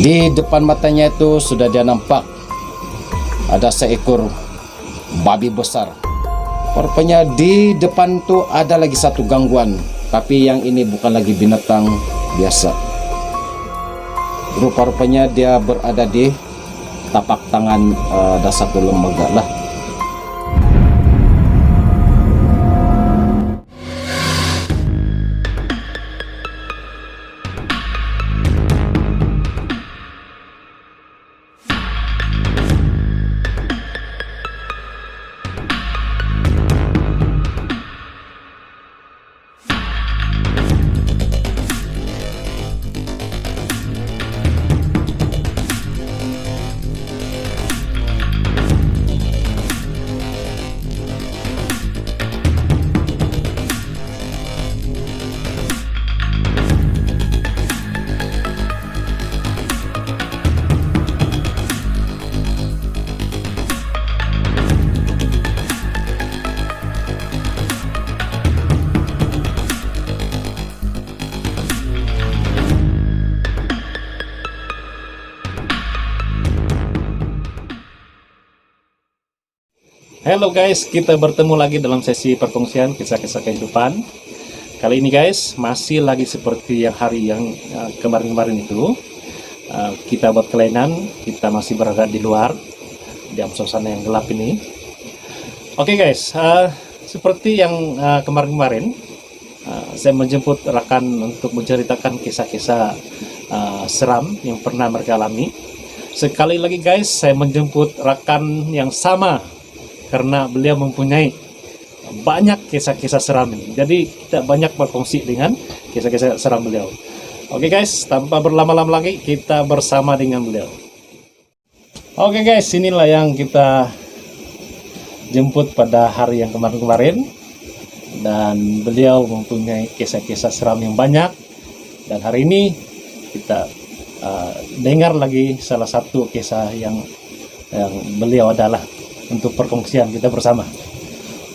Di depan matanya itu sudah dia nampak ada seekor babi besar. Rupanya di depan tuh ada lagi satu gangguan, tapi yang ini bukan lagi binatang biasa. Rupa-rupanya dia berada di tapak tangan ada satu lembaga lah. Halo guys, kita bertemu lagi dalam sesi perkongsian kisah-kisah kehidupan. Kali ini guys, masih lagi seperti yang hari yang kemarin-kemarin itu. Kita buat kelainan, kita masih berada di luar, di suasana yang gelap ini. Oke guys, seperti yang kemarin-kemarin, saya menjemput rekan untuk menceritakan kisah-kisah seram yang pernah mereka alami. Sekali lagi guys, saya menjemput rekan yang sama, karena beliau mempunyai banyak kisah-kisah seram ini. Jadi kita banyak berkongsi dengan kisah-kisah seram beliau. Oke guys, tanpa berlama-lama lagi kita bersama dengan beliau. Oke guys, inilah yang kita jemput pada hari yang kemarin-kemarin. Dan beliau mempunyai kisah-kisah seram yang banyak. Dan hari ini kita dengar lagi salah satu kisah yang beliau adalah untuk perkongsian kita bersama.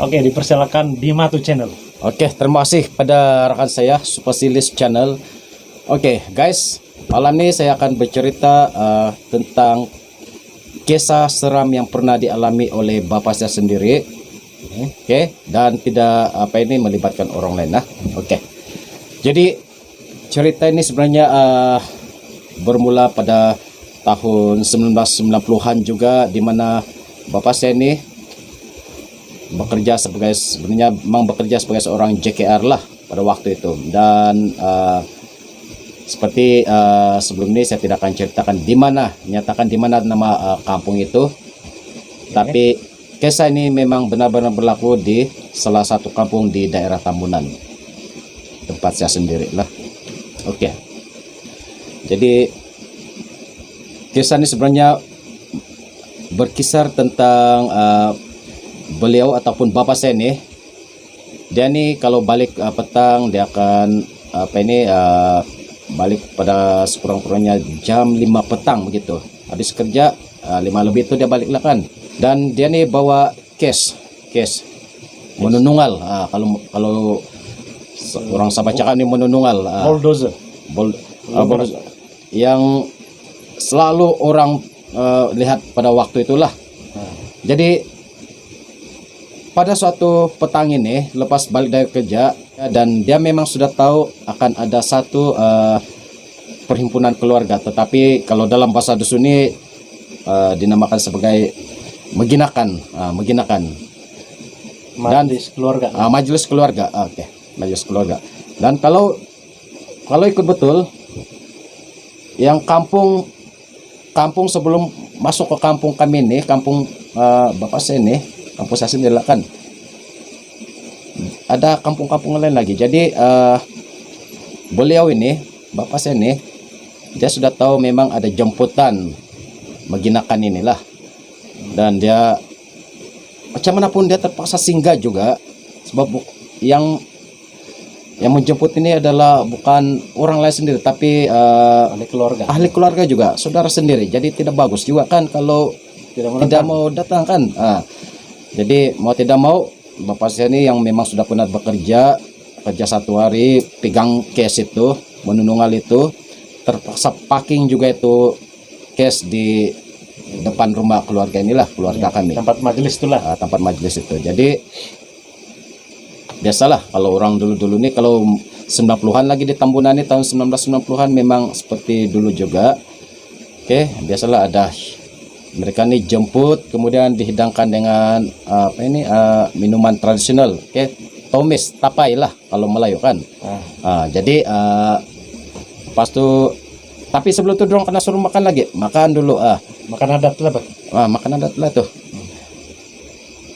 Oke, dipersilakan Bima 2 Channel. Oke, terima kasih pada rekan saya Supersilis Channel. Oke guys, malam ini saya akan bercerita tentang kisah seram yang pernah dialami oleh bapak saya sendiri. Oke, dan tidak melibatkan orang lain lah. Oke. Jadi cerita ini sebenarnya bermula pada tahun 1990-an juga, di mana bapak saya ini bekerja sebagai seorang JKR lah pada waktu itu. Dan seperti sebelum ini saya tidak akan ceritakan di mana nama kampung itu. Tapi kisah ini memang benar-benar berlaku di salah satu kampung di daerah Tambunan, tempat saya sendiri lah. Oke. Jadi kisah ini sebenarnya berkisar tentang beliau ataupun bapak saya nih. Dia nih kalau balik petang, dia akan balik pada sekurang-kurangnya jam 5 petang begitu. Habis kerja 5 lebih itu dia balik lah kan. Dan dia nih bawa cash menunungal. Kalau orang Sabacakan nih menunungal, Bulldozer. Yang selalu orang lihat pada waktu itulah. Jadi pada suatu petang ini, lepas balik dari kerja, dan dia memang sudah tahu akan ada satu perhimpunan keluarga, tetapi kalau dalam bahasa dusun ini dinamakan sebagai meginakan. Majelis keluarga. Majelis keluarga. Oke, majelis keluarga. Dan kalau ikut betul, yang kampung sebelum masuk ke kampung kami ini, kampung bapak saya ini, kampung saya sendiri kan, ada kampung-kampung lain lagi. Jadi beliau ini, bapak saya ini, dia sudah tahu memang ada jemputan meginakan inilah. Dan dia macam mana pun dia terpaksa singgah juga, sebab yang menjemput ini adalah bukan orang lain sendiri, tapi ahli keluarga juga, saudara sendiri. Jadi tidak bagus juga kan kalau tidak mau datang kan. Jadi mau tidak mau, bapak saya ini yang memang sudah pernah kerja 1 hari, pegang cash itu, menunungal itu, terpaksa parking juga itu case di depan rumah keluarga inilah, keluarga kami. Tempat majelis itulah. Tempat majelis itu. Jadi biasalah kalau orang dulu-dulu nih, kalau 90-an lagi di Tambunan ini, tahun 1990-an memang seperti dulu juga. Oke, biasalah ada mereka nih jemput, kemudian dihidangkan dengan minuman tradisional. Oke, tomis, tapai lah kalau Melayu kan. Jadi pas tuh, tapi sebelum itu dorong kena suruh makan lagi, makan dulu. Makan adat lah, Pak. Makan adat lah tuh.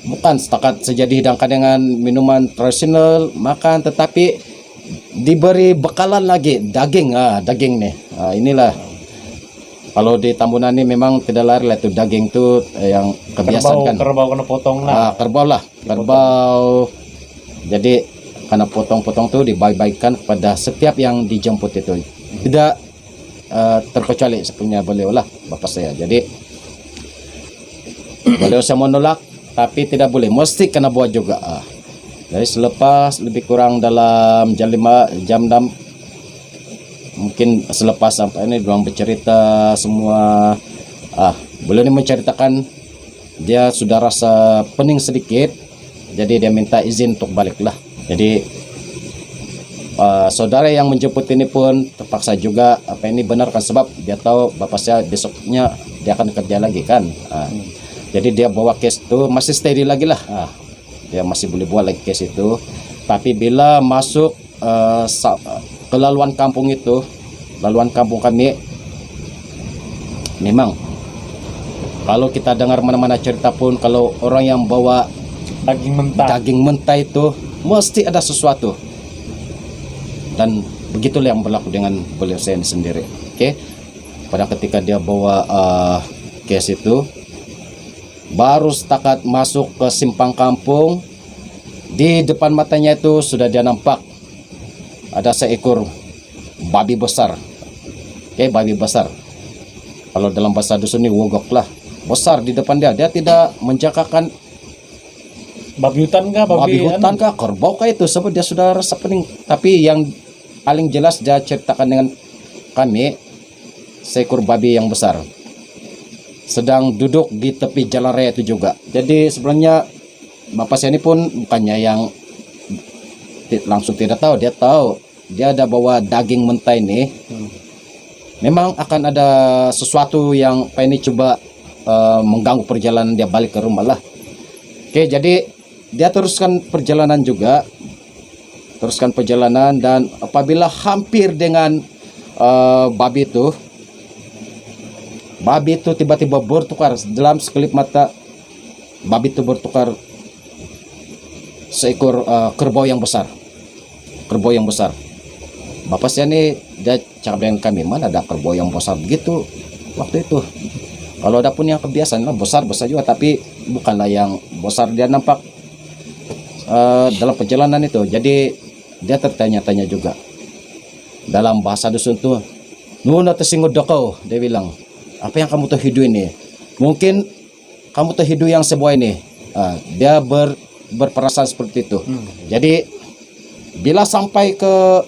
Bukan setakat saja dihidangkan dengan minuman tradisional, makan, tetapi diberi bekalan lagi daging. Daging nih. Inilah kalau di Tambunan ini memang tidak lari lah tuh daging tuh yang kebiasaan kan. Kerbau kena potong lah. Kerbau lah, kerbau. Jadi karena potong-potong tuh dibaik-baikkan kepada setiap yang dijemput itu. Tidak terkecuali sepunya beliau lah, bapak saya. Jadi beliau saya menolak, tapi tidak boleh, mesti kena buat juga. Jadi selepas lebih kurang dalam jam 6, mungkin selepas sampai ini doang bercerita semua. Beliau ini menceritakan dia sudah rasa pening sedikit, jadi dia minta izin untuk balik lah. Jadi saudara yang menjemput ini pun terpaksa juga ini benar kan, sebab dia tahu bapak saya besoknya dia akan kerja lagi kan. Jadi dia bawa case itu masih steady lagi lah. Dia masih boleh buat lagi case itu. Tapi bila masuk ke laluan kampung itu, laluan kampung kami, memang kalau kita dengar mana-mana cerita pun, kalau orang yang bawa daging mentah itu mesti ada sesuatu. Dan begitulah yang berlaku dengan beliau saya sendiri. Oke. Pada ketika dia bawa case itu, baru setakat masuk ke simpang kampung, di depan matanya itu sudah dia nampak ada seekor babi besar. Oke, babi besar. Kalau dalam bahasa dusun ini wogok lah. Besar di depan dia. Dia tidak menjagakan babi hutan kah? Babi hutan kah? Kerbau kah itu? Sebab dia sudah rasa pening. Tapi yang paling jelas dia ceritakan dengan kami, seekor babi yang besar sedang duduk di tepi jalan raya itu juga. Jadi sebenarnya bapak saya ini pun bukannya yang langsung tidak tahu, dia tahu dia ada bawa daging mentah ini. Memang akan ada sesuatu yang ini coba mengganggu perjalanan dia balik ke rumah lah. Oke, jadi dia teruskan perjalanan juga. Teruskan perjalanan, dan apabila hampir dengan babi itu tiba-tiba bertukar dalam sekelip mata. Babi itu bertukar seekor kerbau yang besar. Kerbau yang besar. Bapak saya ini dia cakap dengan kami, mana ada kerbau yang besar begitu waktu itu. Kalau ada pun yang kebiasaan lah besar-besar juga, tapi bukanlah yang besar dia nampak dalam perjalanan itu. Jadi dia tertanya-tanya juga dalam bahasa dusun tuh, nuna tersinggung kau, dia bilang, apa yang kamu tuh hidup ini? Mungkin kamu tuh hidup yang sebuah ini. Dia berperasaan seperti itu. Jadi bila sampai ke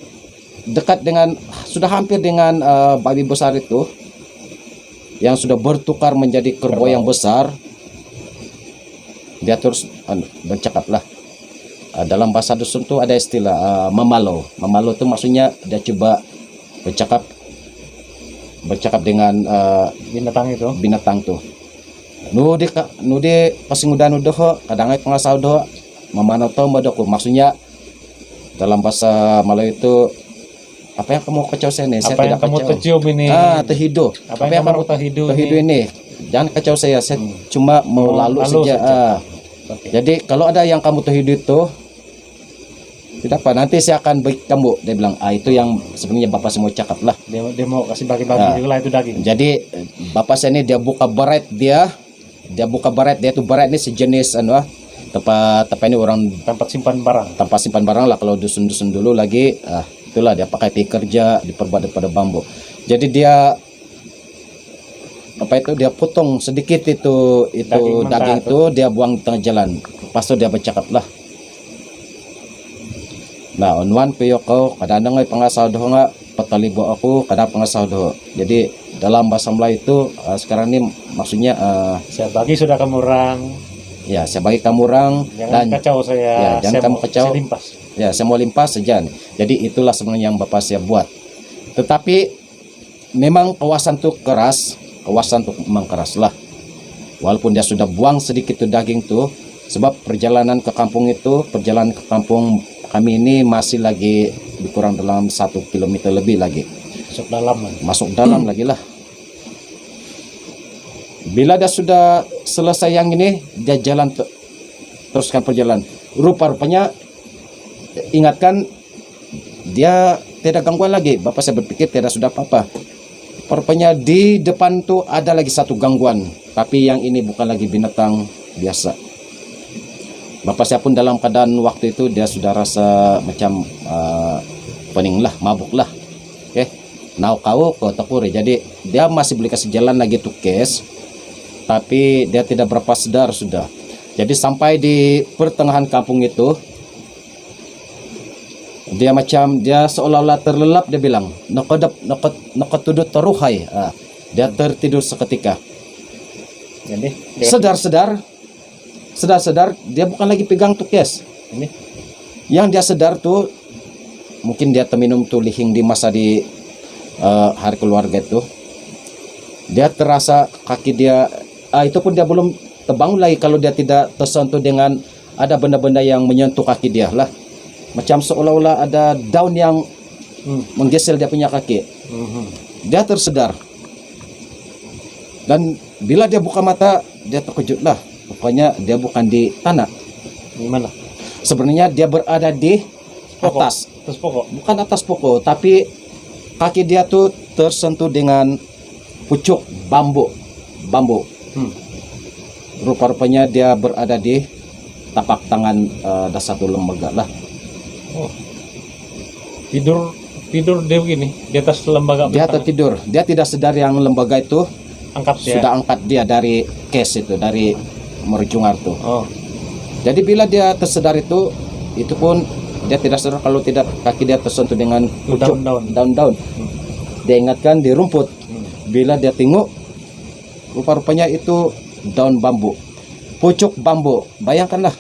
dekat dengan, sudah hampir dengan babi besar itu yang sudah bertukar menjadi kerbau yang besar, dia terus bercakap lah. Dalam bahasa dusun tuh ada istilah memalo. Memalo itu maksudnya dia coba bercakap dengan binatang tuh. Nudi pasing udah nudoh, kadang ay pengasau doh, memano to modoku. Maksudnya dalam bahasa Melayu itu, apa yang kamu kacau saya nih? Saya tidak kamu tercium ini? Terhidu. Apa yang kamu terhidu ini? Jangan kacau saya cuma mau lalu saja. Jadi kalau ada yang kamu terhidu itu, tidak apa, nanti saya akan bagi kamu. Dia bilang, itu yang sebenarnya bapak semua cakap lah. Dia mau kasih bagi-bagi juga lah itu daging. Jadi bapak saya ini dia buka baret dia itu baret ini sejenis tempat ini orang tempat simpan barang lah kalau dusun-dusun dulu lagi. Itulah dia pakai pekerja diperbuat daripada bambu. Jadi dia dia potong sedikit itu daging itu dia buang di tengah jalan. Lepas itu dia bercakap lah. Nah, onwan piyo kau kadang-kadang ay pangasal doh nga patalibo aku kada pengasah do. Jadi dalam bahasa Melayu itu sekarang ini maksudnya Saya bagi sudah kamu orang, ya saya bagi kamu orang jangan dan kacau saya. ya, jangan saya kamu mau- kacau. Saya limpas. ya saya mau limpas saja. Jadi itulah sebenarnya yang Bapak saya buat. Tetapi memang kawasan tuh keras, kawasan tuh memang keras lah. Walaupun dia sudah buang sedikit tuh daging tuh, sebab perjalanan ke kampung kami ini masih lagi kurang dalam 1 kilometer lebih lagi. Masuk dalam. Masuk dalam lagi lah. Bila dia sudah selesai yang ini, dia jalan teruskan perjalanan. Rupa-rupanya ingatkan dia tidak gangguan lagi. Bapak saya berpikir tidak sudah apa-apa. Rupanya di depan tuh ada lagi satu gangguan, tapi yang ini bukan lagi binatang biasa. Bapak saya pun dalam keadaan waktu itu dia sudah rasa macam pening lah, mabuk lah. Oke, nau kau ke tekuri. Jadi dia masih boleh kasih jalan lagi tuh kes, tapi dia tidak berapa sadar sudah. Jadi sampai di pertengahan kampung itu, dia seolah-olah terlelap. Dia bilang nakatudut taruhay. Dia tertidur seketika. Jadi Sedar dia bukan lagi pegang tuh kes. ini Yang dia sadar tuh mungkin dia terminum tuh lihing di masa di hari keluarga itu. Dia terasa kaki dia itu pun dia belum terbangun lagi kalau dia tidak tersentuh dengan ada benda-benda yang menyentuh kaki dia lah. Macam seolah-olah ada daun yang menggesel dia punya kaki. Dia tersedar. Dan bila dia buka mata, dia terkejut lah. Pokoknya dia bukan di tanah. gimana? Sebenarnya dia berada di Pokok. atas. Terus pokok. Bukan atas pokok, tapi kaki dia tuh tersentuh dengan pucuk bambu. Rupa-rupanya dia berada di tapak tangan ada satu lembaga lah. Oh. Tidur dia begini di atas lembaga. Dia belakang. tertidur. Dia tidak sadar yang lembaga itu Angkat dia. sudah angkat dia dari kes itu, dari merjungar tuh. Oh. Jadi bila dia tersedar itu pun dia tidak sadar kalau tidak kaki dia tersentuh dengan pucuk daun-daun. Dia ingatkan di rumput. Bila dia tengok, rupa-rupanya itu daun bambu, pucuk bambu. Bayangkanlah,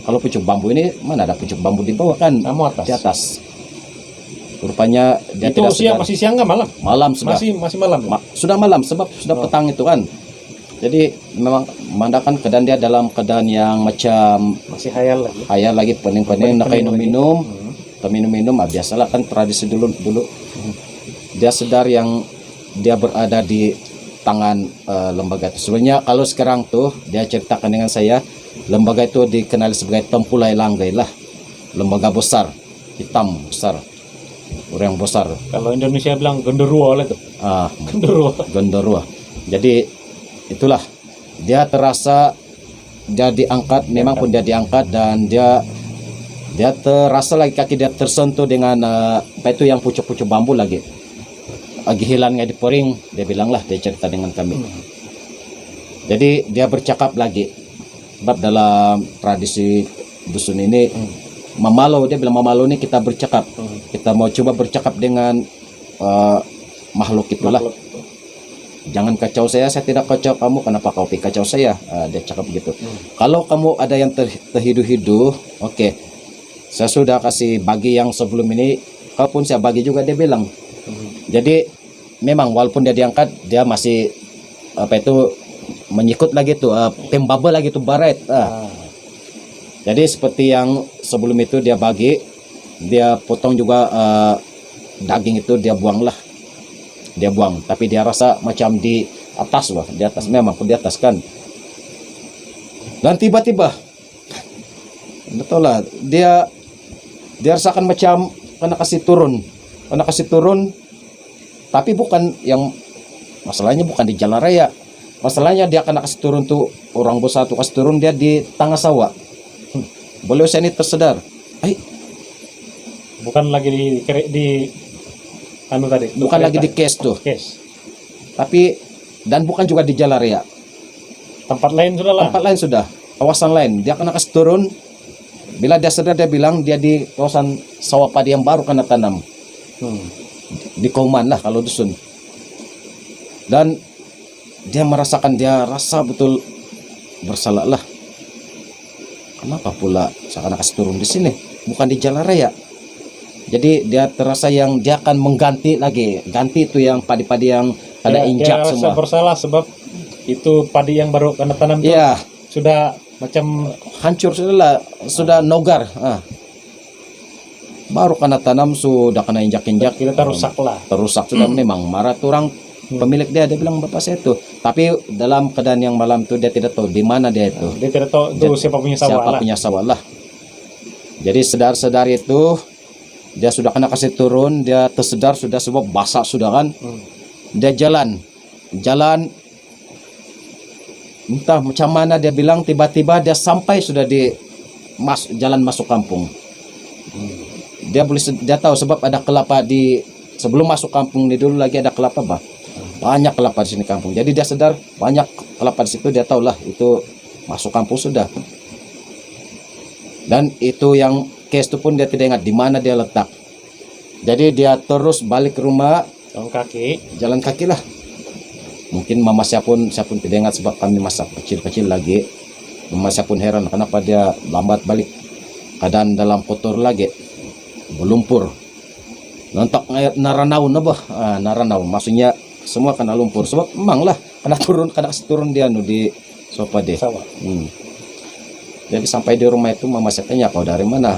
kalau pucuk bambu ini mana ada pucuk bambu di bawah kan? Kamu atas. Di atas. Rupanya dia Itu tidak siang, sadar. masih siang nggak malam? Malam sudah. Masih malam. Sudah malam sebab sudah petang itu kan. Jadi memang memandangkan keadaan dia dalam keadaan yang macam Masih hayal lagi. ayah lagi pening-pening nak Pening-pening minum-minum. Minum-minum biasalah kan tradisi dulu. Dia sadar yang dia berada di tangan lembaga itu. Sebenarnya kalau sekarang tuh dia ceritakan dengan saya, lembaga itu dikenal sebagai Tempulai Langgai lah. Lembaga besar, hitam besar. Orang besar. Kalau Indonesia bilang genderuwo lah itu. Genderuwo. Gondorua. Jadi itulah dia terasa dia diangkat, memang pun dia diangkat dan dia terasa lagi kaki dia tersentuh dengan apa itu yang pucuk-pucuk bambu lagi. Gihilan nggak dipering, dia bilang lah, dia cerita dengan kami. Jadi dia bercakap lagi, sebab dalam tradisi dusun ini mamalo, dia bilang mamalo ini kita bercakap, kita mau coba bercakap dengan makhluk itulah. Jangan kacau saya tidak kacau kamu, kenapa kau kacau saya? Dia cakap begitu. Kalau kamu ada yang terhidu-hidu, oke, saya sudah kasih bagi yang sebelum ini, kalaupun saya bagi juga, dia bilang. Jadi memang walaupun dia diangkat, dia masih apa itu menyikut lagi tuh, pembaba lagi tuh baret. Jadi seperti yang sebelum itu dia bagi, dia potong juga daging itu dia buang lah. Dia buang, tapi dia rasa macam di atas loh, di atas, memang di atas kan. Dan tiba-tiba betul lah, dia rasakan macam kena kasih turun, tapi bukan yang masalahnya bukan di jalan raya, masalahnya dia kena kasih turun tuh orang besar tuh kasih turun dia di tengah sawah. Boleh saya ini tersedar, Bukan lagi di anu tadi. bukan lagi di kes tuh, Kes. tapi dan bukan juga di jalan raya. Tempat lain sudah lah. Tempat lain sudah, kawasan lain. Dia kena kasih turun. Bila dia sadar dia bilang dia di kawasan sawah padi yang baru kena tanam. di Kauman lah kalau dusun. Dan dia merasakan, dia rasa betul bersalah lah. Kenapa pula saya kasih turun di sini, bukan di jalan raya? Jadi dia terasa yang dia akan mengganti lagi, ganti itu yang padi-padi yang ada injak dia semua. rasa bersalah sebab itu padi yang baru kena tanam itu Iya, sudah macam hancur sudah lah, sudah nogar. Baru kena tanam sudah kena injak-injak, kita rusak lah. terusak sudah. Memang marah tuh orang pemilik dia bilang bapak saya itu. Tapi dalam keadaan yang malam itu dia tidak tahu di mana dia itu. Dia tidak tahu itu siapa punya sawah Siapa lah. punya sawah lah. Jadi sedar-sedar itu dia sudah kena kasih turun, dia tersedar sudah sebab basah sudah kan. Dia jalan entah macam mana dia bilang, tiba-tiba dia sampai sudah di jalan masuk kampung. Dia tahu sebab ada kelapa di sebelum masuk kampung ini, dulu lagi ada kelapa bah. Banyak kelapa di sini kampung. Jadi dia sadar banyak kelapa di situ, dia tahu lah itu masuk kampung sudah. Dan itu yang case itu pun dia tidak ingat di mana dia letak. Jadi dia terus balik ke rumah, jalan kaki lah. Mungkin mama saya pun tidak ingat sebab kami masa kecil-kecil lagi. Mama saya pun heran kenapa dia lambat balik. Keadaan dalam kotor lagi, berlumpur. Nontok naranau nabah, naranau. Maksudnya semua kena lumpur. Sebab memang lah kena turun dia di sofa deh. Jadi sampai di rumah itu mama saya tanya, kau dari mana?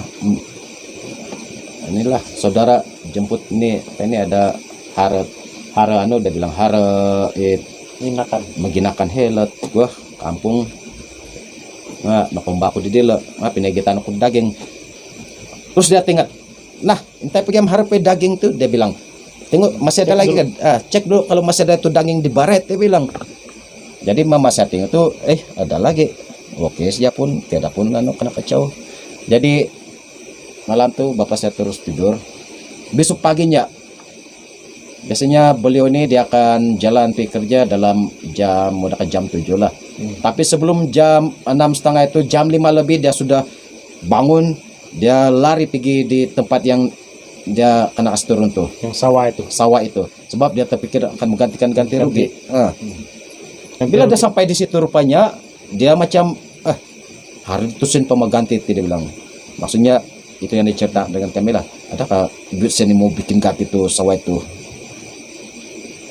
Inilah saudara jemput ini ada hara dia bilang hara maginakan helat gua kampung nakomba ko di dila pinagitan ko daging. Terus dia tinggal, nah entah pergi harap daging tuh, dia bilang tengok masih ada lagi kan, cek dulu kalau masih ada itu daging di baret, dia bilang. Jadi mama saya tinggal tuh ada lagi. Oke, siap pun tiada pun kena kacau. Jadi malam tuh bapak saya terus tidur. Besok paginya biasanya beliau ini dia akan jalan pergi kerja dalam udah jam 7 lah. Tapi sebelum jam 6:30 itu, jam 5 lebih dia sudah bangun, dia lari pergi di tempat yang dia kena kasih turun tuh, yang sawah itu. Sebab dia terpikir akan menggantikan ganti rugi. Bila dia sampai di situ rupanya dia macam hari tusin pemaganti, tidak bilang. Maksudnya itu yang dicerita dengan kami lah. Adakah duit sini mau bikin ganti itu sawah itu?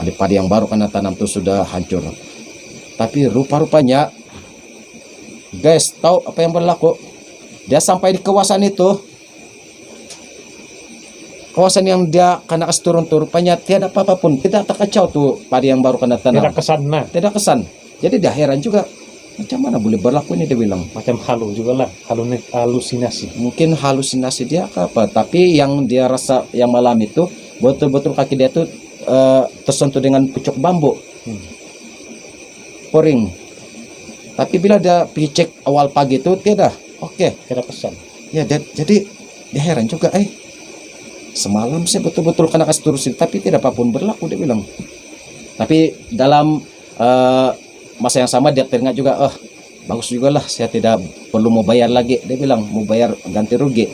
Padi yang baru kena tanam itu sudah hancur. Tapi rupa-rupanya guys, tahu apa yang berlaku? Dia sampai di kawasan itu, kawasan yang dia kena kasih turun tuh, rupanya tiada apa-apa pun, tidak terkacau tuh padi yang baru kena tanam. Tidak kesan. Jadi dia heran juga, macam mana boleh berlaku ini, dia bilang. Macam halu juga lah, halusinasi. Mungkin halusinasi dia apa, tapi yang dia rasa yang malam itu betul-betul kaki dia tuh tersentuh dengan pucuk bambu. Poring. Tapi bila dia pergi cek awal pagi itu tidak kesan. Ya, jadi dia heran juga, semalam saya betul-betul kena kasih turusin, tapi tidak apapun berlaku, dia bilang. Tapi dalam masa yang sama dia teringat juga, bagus juga lah, saya tidak perlu mau bayar lagi, dia bilang, mau bayar ganti rugi.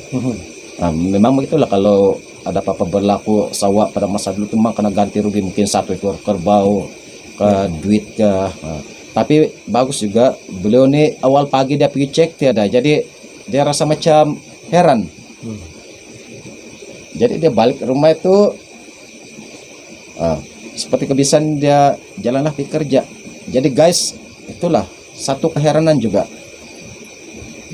Memang begitulah kalau ada apa-apa berlaku sawah pada masa dulu tuh memang kena ganti rugi, mungkin satu ekor kerbau ke duit ke. Tapi bagus juga beliau ini awal pagi dia pergi cek tiada, jadi dia rasa macam heran. Jadi dia balik ke rumah itu seperti kebiasaan dia jalanlah pergi kerja. Jadi guys, itulah satu keheranan juga,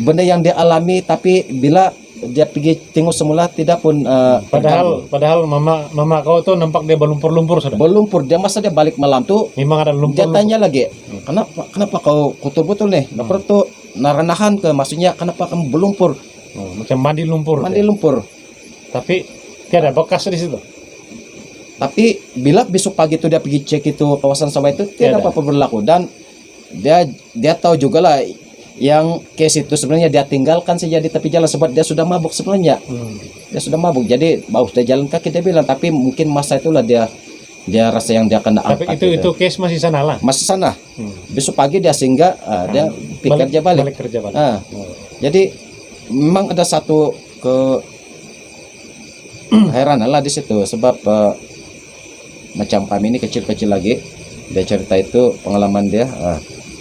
benda yang dia alami, tapi bila dia pergi tengok semula tidak pun padahal mama kau tuh nampak dia berlumpur-lumpur sudah. Berlumpur, dia masa dia balik malam tuh memang ada lumpur. Dia tanya lagi, kenapa kau kotor betul nih? Kenapa tuh naranahan ke, maksudnya kenapa kamu berlumpur? Macam mandi lumpur. Tapi tiada bekas di situ. Tapi bila besok pagi itu dia pergi cek itu kawasan sawah itu tidak apa-apa berlaku, dan dia tahu juga lah yang case itu sebenarnya dia tinggalkan saja di tepi jalan sebab dia sudah mabuk sebenarnya. Dia sudah mabuk, jadi bagus dia jalan kaki, dia bilang. Tapi mungkin masa itulah dia rasa yang dia kena angkat. Tapi itu case masih sana lah. Masih sana. Besok pagi dia singgah, dia kerja balik. Jadi memang ada satu heranan lah di situ, sebab macam kami ini kecil-kecil lagi. Dia cerita itu pengalaman dia,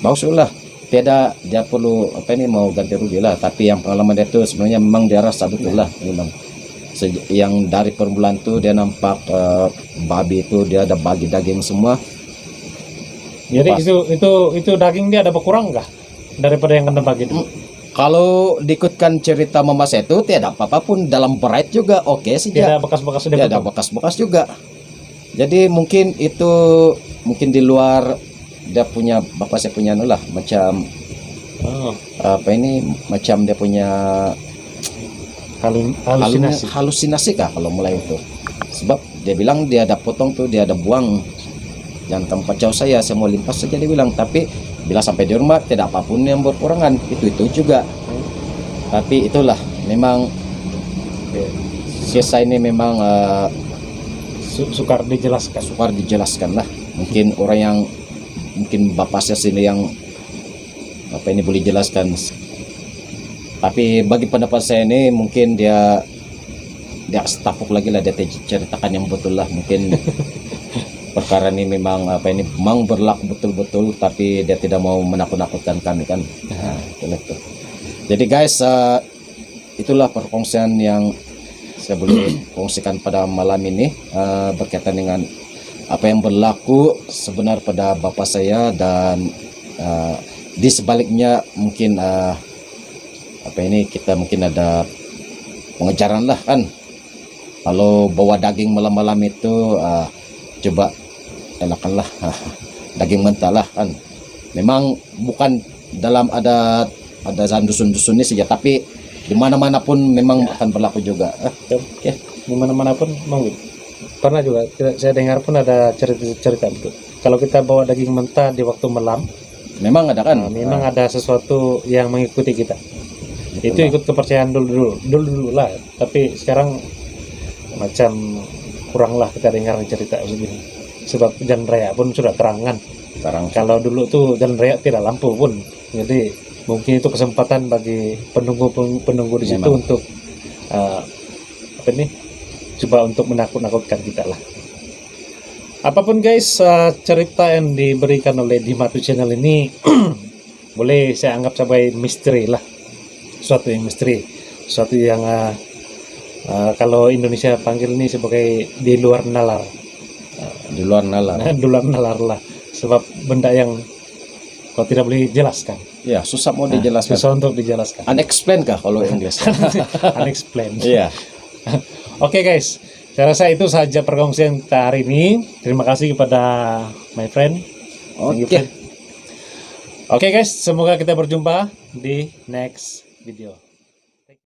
bagus lah. Tiada dia perlu mau ganti rugi lah. Tapi yang pengalaman dia tuh sebenarnya memang dia rasa betul lah, memang. Yang dari permulaan tuh dia nampak babi itu dia ada bagi daging semua. Jadi Pas. itu daging dia ada berkurang nggak daripada yang kena bagi itu? Kalau diikutkan cerita mama saya itu tiada apa-apa pun dalam berat juga oke saja. Tidak bekas-bekas dia Tiada potong? bekas-bekas juga. Jadi mungkin di luar dia punya bapak saya punya lah macam Oh, macam dia punya halusinasi. halusinasi kah kalau mulai itu. Sebab dia bilang dia ada potong tuh dia ada buang yang tempat jauh saya mau limpas saja dia bilang, tapi bila sampai di rumah tidak apapun yang berkurangan itu juga. Tapi itulah memang kisah ini memang Sukar dijelaskan. sukar dijelaskan lah. Mungkin orang yang mungkin bapak saya sini yang boleh jelaskan. Tapi bagi pendapat saya ini mungkin dia setapuk lagi lah, dia ceritakan yang betul lah. Mungkin perkara ini memang memang berlaku betul-betul, tapi dia tidak mau menakut-nakutkan kami kan. Nah, itu. Jadi guys, itulah perkongsian yang saya boleh kongsikan pada malam ini berkaitan dengan apa yang berlaku sebenar pada bapak saya, dan di sebaliknya mungkin kita mungkin ada pengejaran lah kan. Kalau bawa daging malam-malam itu coba elakkanlah daging mentah lah kan. Memang bukan dalam ada dusun-dusun ini saja, tapi di mana-mana pun memang akan berlaku juga. Oke, di mana-mana pun mau. Pernah juga saya dengar pun ada cerita itu. Kalau kita bawa daging mentah di waktu malam, Memang ada kan? memang ada sesuatu yang mengikuti kita. Itu ikut kepercayaan dulu lah. Tapi sekarang macam kurang lah kita dengar cerita begini. Sebab jalan raya pun sudah terangan. Sekarang Kalau dulu tuh jalan raya tidak lampu pun. Jadi mungkin itu kesempatan bagi penunggu di situ Memang. untuk coba untuk menakut-nakutkan kita lah. Apapun guys, cerita yang diberikan oleh Dimatu Channel ini boleh saya anggap sebagai misteri lah. Suatu yang misteri, suatu yang kalau Indonesia panggil ini sebagai di luar nalar. di luar nalar. Di luar nalar lah. Sebab benda yang kau tidak boleh jelaskan. Ya, susah mau dijelaskan. Susah untuk dijelaskan. Unexplained kah kalau Inggris? Unexplained. Iya. Oke guys, saya rasa itu saja perkongsian kita hari ini. Terima kasih kepada my friend. Thank you, Oke. friend. Oke guys, semoga kita berjumpa di next video.